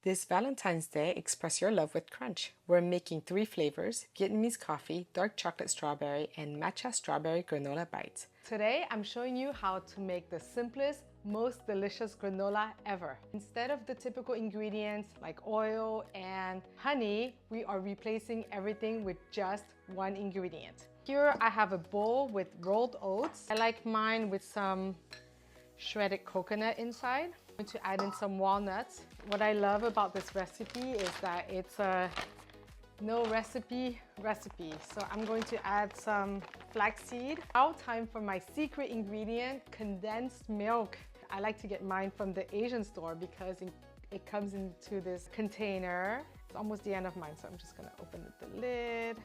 This Valentine's Day, express your love with crunch. We're making 3 flavors: Vietnamese coffee, dark chocolate strawberry, and matcha strawberry granola bites. Today, I'm showing you how to make the simplest, most delicious granola ever. Instead of the typical ingredients like oil and honey, we are replacing everything with just one ingredient. Here, I have a bowl with rolled oats. I like mine with some shredded coconut inside. I'm going to add in some walnuts. What I love about this recipe is that it's a no recipe. So I'm going to add some flaxseed. Now time for my secret ingredient, condensed milk. I like to get mine from the Asian store because it comes into this container. It's almost the end of mine, so I'm just gonna open the lid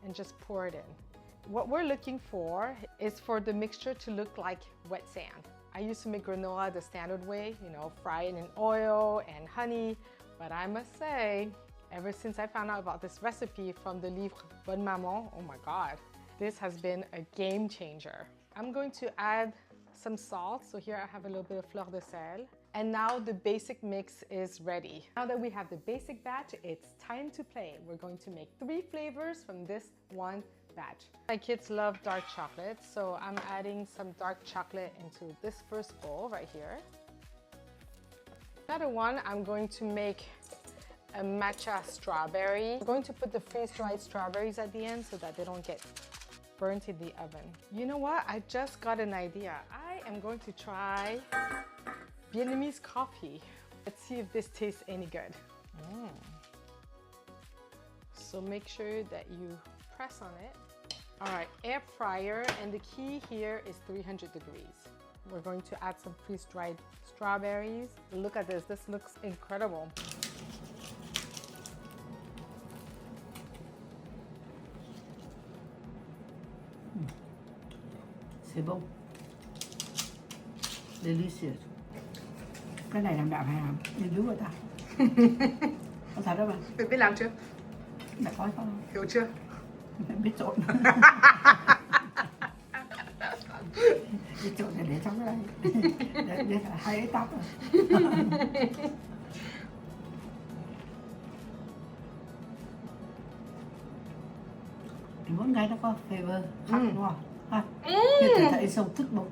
and just pour it in. What we're looking for is for the mixture to look like wet sand. I used to make granola the standard way, fry it in oil and honey, but I must say, ever since I found out about this recipe from the livre Bonne Maman, oh my God, this has been a game changer. I'm going to add some salt, so here I have a little bit of fleur de sel. And now the basic mix is ready. Now that we have the basic batch, it's time to play. We're going to make 3 flavors from this one batch. My kids love dark chocolate, so I'm adding some dark chocolate into this first bowl right here. Another one, I'm going to make a matcha strawberry. I'm going to put the freeze-dried strawberries at the end so that they don't get burnt in the oven. You know what? I just got an idea. I am going to try Vietnamese coffee. Let's see if this tastes any good. So make sure that you press on it. All right, air fryer, and the key here is 300 degrees. We're going to add some freeze-dried strawberries. Look at this looks incredible. C'est bon. Delicious. Cái này làm đạo hay làm? Nghiên cứu người ta. Có thật đó mà. Mày biết làm chưa? Mẹ có không? Hiểu chưa? Mẹ biết trộn. Biết trộn là để trong cái đây. Để hai ấy tóc rồi. Món ngay nó có flavor khác đúng không? Ha. Như thể thấy sông thức bụng.